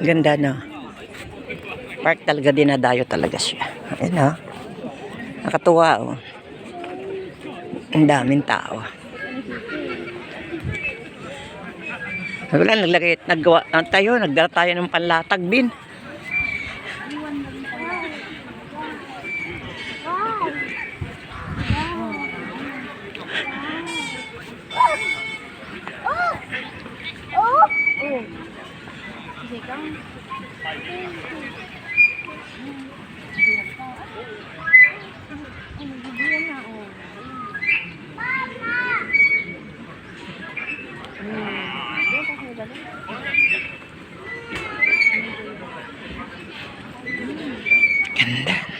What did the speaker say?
Ganda, no? Park talaga, dinadayo talaga siya. Ayan, no? Nakatuwa, oh. Ang daming tao. Wala, nagdala tayo ng panlatag bin. Ganda.